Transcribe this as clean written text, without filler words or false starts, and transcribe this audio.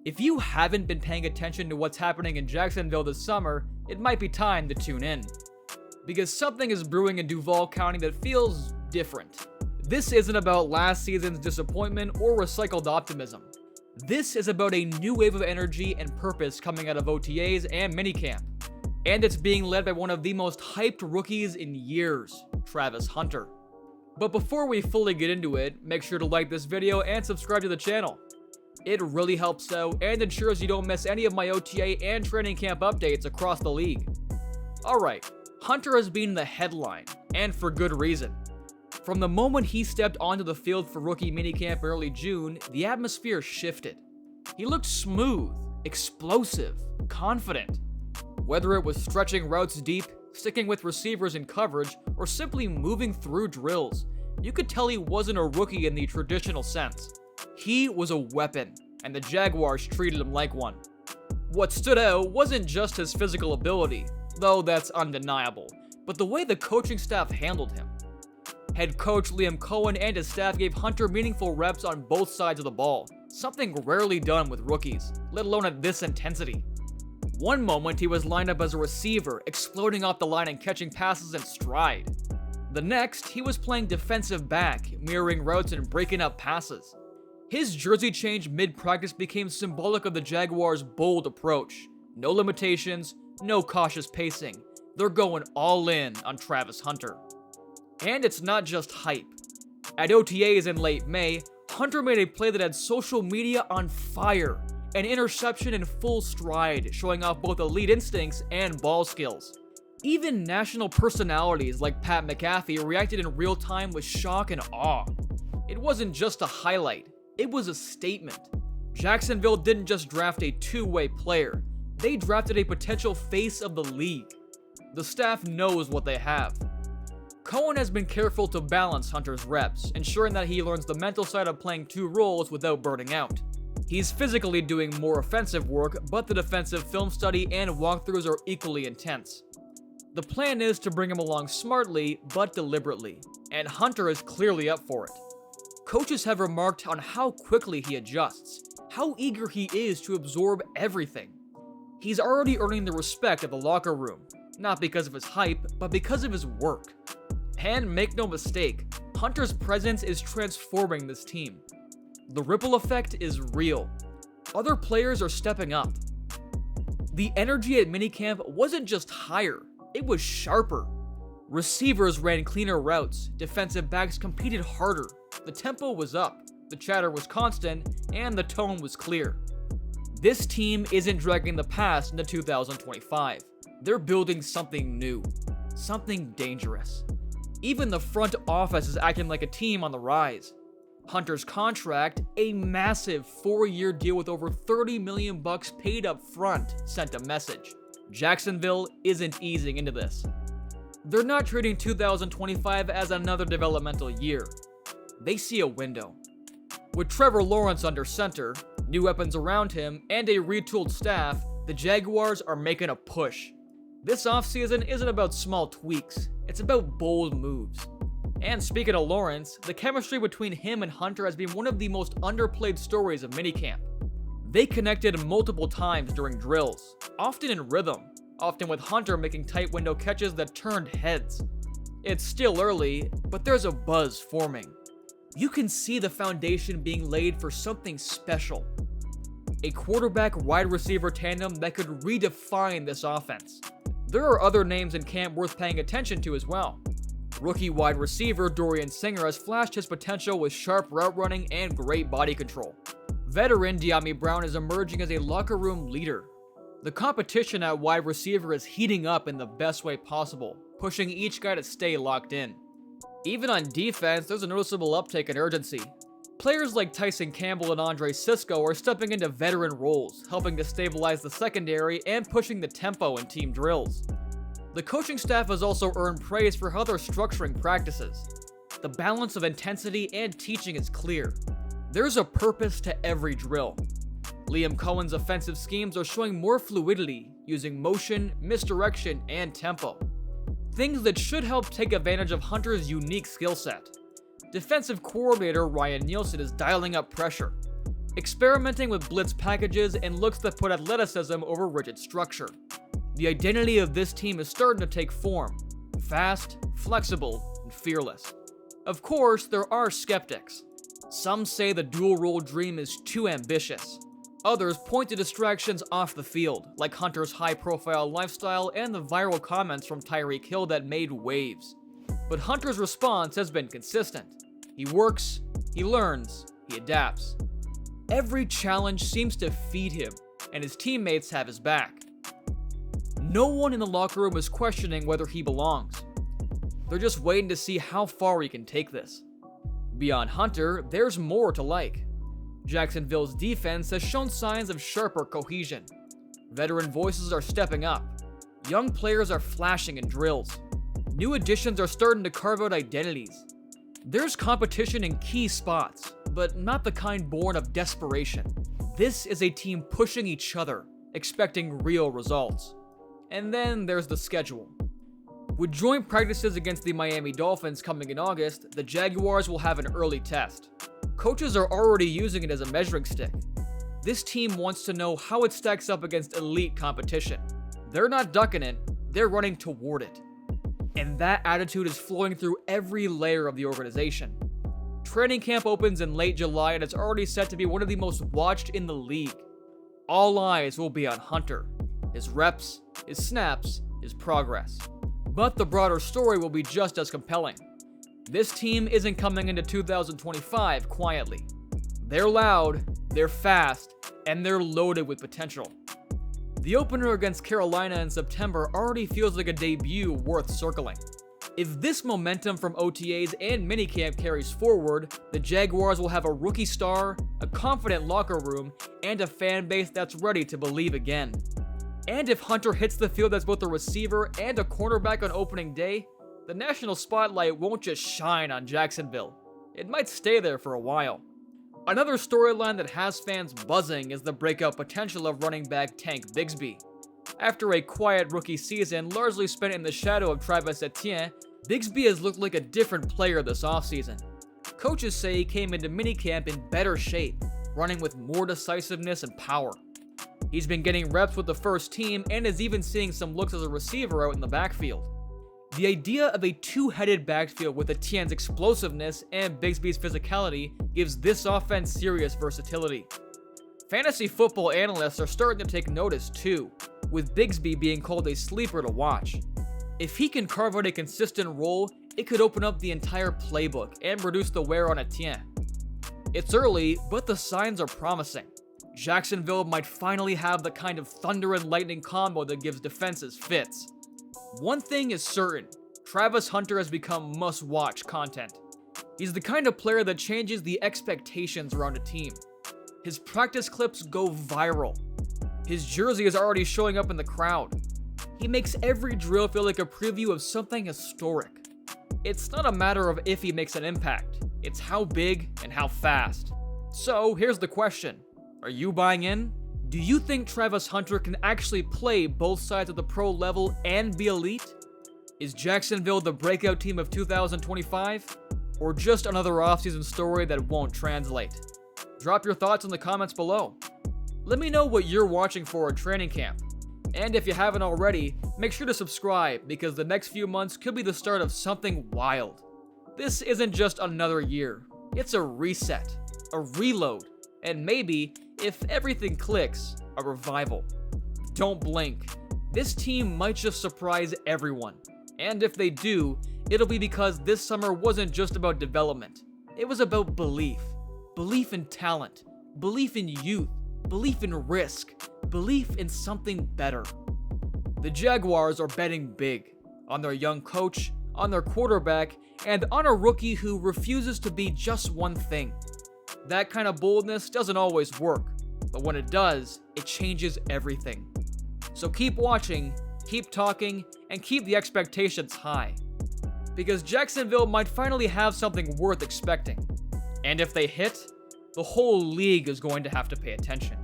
If you haven't been paying attention to what's happening in Jacksonville this summer, it might be time to tune in. Because something is brewing in Duval County that feels different. This isn't about last season's disappointment or recycled optimism. This is about a new wave of energy and purpose coming out of OTAs and minicamp. And it's being led by one of the most hyped rookies in years, Travis Hunter. But before we fully get into it, make sure to like this video and subscribe to the channel. It really helps out and ensures you don't miss any of my OTA and training camp updates across the league. Alright, Hunter has been the headline, and for good reason. From the moment he stepped onto the field for rookie minicamp in early June, the atmosphere shifted. He looked smooth, explosive, confident. Whether it was stretching routes deep, sticking with receivers in coverage, or simply moving through drills, you could tell he wasn't a rookie in the traditional sense. He was a weapon, and the Jaguars treated him like one. What stood out wasn't just his physical ability, though that's undeniable, but the way the coaching staff handled him. Head coach Liam Cohen and his staff gave Hunter meaningful reps on both sides of the ball, something rarely done with rookies, let alone at this intensity. One moment he was lined up as a receiver, exploding off the line and catching passes in stride. The next, he was playing defensive back, mirroring routes and breaking up passes. His jersey change mid-practice became symbolic of the Jaguars' bold approach. No limitations, no cautious pacing. They're going all in on Travis Hunter. And it's not just hype. At OTAs in late May, Hunter made a play that had social media on fire. An interception in full stride, showing off both elite instincts and ball skills. Even national personalities like Pat McAfee reacted in real time with shock and awe. It wasn't just a highlight, it was a statement. Jacksonville didn't just draft a two-way player, they drafted a potential face of the league. The staff knows what they have. Cohen has been careful to balance Hunter's reps, ensuring that he learns the mental side of playing two roles without burning out. He's physically doing more offensive work, but the defensive film study and walkthroughs are equally intense. The plan is to bring him along smartly, but deliberately, and Hunter is clearly up for it. Coaches have remarked on how quickly he adjusts, how eager he is to absorb everything. He's already earning the respect of the locker room, not because of his hype, but because of his work. And make no mistake, Hunter's presence is transforming this team. The ripple effect is real. Other players are stepping up. The energy at minicamp wasn't just higher, it was sharper. Receivers ran cleaner routes, defensive backs competed harder, the tempo was up, the chatter was constant, and the tone was clear. This team isn't dragging the past into 2025. They're building something new, something dangerous. Even the front office is acting like a team on the rise. Hunter's contract, a massive 4-year deal with over $30 million paid up front, sent a message. Jacksonville isn't easing into this. They're not treating 2025 as another developmental year. They see a window. With Trevor Lawrence under center, new weapons around him, and a retooled staff, the Jaguars are making a push. This offseason isn't about small tweaks, it's about bold moves. And speaking of Lawrence, the chemistry between him and Hunter has been one of the most underplayed stories of minicamp. They connected multiple times during drills, often in rhythm, often with Hunter making tight window catches that turned heads. It's still early, but there's a buzz forming. You can see the foundation being laid for something special. A quarterback-wide receiver tandem that could redefine this offense. There are other names in camp worth paying attention to as well. Rookie wide receiver Dorian Singer has flashed his potential with sharp route running and great body control. Veteran De'Ami Brown is emerging as a locker room leader. The competition at wide receiver is heating up in the best way possible, pushing each guy to stay locked in. Even on defense, there's a noticeable uptick in urgency. Players like Tyson Campbell and Andre Sisco are stepping into veteran roles, helping to stabilize the secondary and pushing the tempo in team drills. The coaching staff has also earned praise for how they're structuring practices. The balance of intensity and teaching is clear. There's a purpose to every drill. Liam Cohen's offensive schemes are showing more fluidity, using motion, misdirection, and tempo. Things that should help take advantage of Hunter's unique skill set. Defensive coordinator Ryan Nielsen is dialing up pressure. experimenting with blitz packages and looks that put athleticism over rigid structure. The identity of this team is starting to take form: fast, flexible, and fearless. Of course, there are skeptics. Some say the dual-role dream is too ambitious. Others point to distractions off the field, like Hunter's high-profile lifestyle and the viral comments from Tyreek Hill that made waves. But Hunter's response has been consistent. He works, he learns, he adapts. Every challenge seems to feed him, and his teammates have his back. No one in the locker room is questioning whether he belongs. They're just waiting to see how far he can take this. Beyond Hunter, there's more to like. Jacksonville's defense has shown signs of sharper cohesion. Veteran voices are stepping up. Young players are flashing in drills. New additions are starting to carve out identities. There's competition in key spots, but not the kind born of desperation. This is a team pushing each other, expecting real results. And then there's the schedule. With joint practices against the Miami Dolphins coming in August, the Jaguars will have an early test. Coaches are already using it as a measuring stick. This team wants to know how it stacks up against elite competition. They're not ducking it, they're running toward it. And that attitude is flowing through every layer of the organization. Training camp opens in late July and it's already set to be one of the most watched in the league. All eyes will be on Hunter, his reps, his snaps, his progress. But the broader story will be just as compelling. This team isn't coming into 2025 quietly. They're loud, they're fast, and they're loaded with potential. The opener against Carolina in September already feels like a debut worth circling. If this momentum from OTAs and minicamp carries forward, the Jaguars will have a rookie star, a confident locker room, and a fan base that's ready to believe again. And if Hunter hits the field as both a receiver and a cornerback on opening day, the national spotlight won't just shine on Jacksonville. It might stay there for a while. Another storyline that has fans buzzing is the breakout potential of running back Tank Bigsby. After a quiet rookie season largely spent in the shadow of Travis Etienne, Bigsby has looked like a different player this offseason. Coaches say he came into minicamp in better shape, running with more decisiveness and power. He's been getting reps with the first team and is even seeing some looks as a receiver out in the backfield. The idea of a two-headed backfield with Etienne's explosiveness and Bigsby's physicality gives this offense serious versatility. Fantasy football analysts are starting to take notice too, with Bigsby being called a sleeper to watch. If he can carve out a consistent role, it could open up the entire playbook and reduce the wear on Etienne. It's early, but the signs are promising. Jacksonville might finally have the kind of thunder and lightning combo that gives defenses fits. One thing is certain, Travis Hunter has become must-watch content. He's the kind of player that changes the expectations around a team. His practice clips go viral. His jersey is already showing up in the crowd. He makes every drill feel like a preview of something historic. It's not a matter of if he makes an impact, it's how big and how fast. So here's the question. Are you buying in? Do you think Travis Hunter can actually play both sides of the pro level and be elite? Is Jacksonville the breakout team of 2025? Or just another offseason story that won't translate? Drop your thoughts in the comments below. Let me know what you're watching for at training camp. And if you haven't already, make sure to subscribe because the next few months could be the start of something wild. This isn't just another year. It's a reset, a reload, and maybe, if everything clicks, a revival. Don't blink. This team might just surprise everyone. And if they do, it'll be because this summer wasn't just about development. It was about belief. Belief in talent. Belief in youth. Belief in risk. Belief in something better. The Jaguars are betting big. On their young coach, on their quarterback, and on a rookie who refuses to be just one thing. That kind of boldness doesn't always work, but when it does, it changes everything. So keep watching, keep talking, and keep the expectations high. Because Jacksonville might finally have something worth expecting. And if they hit, the whole league is going to have to pay attention.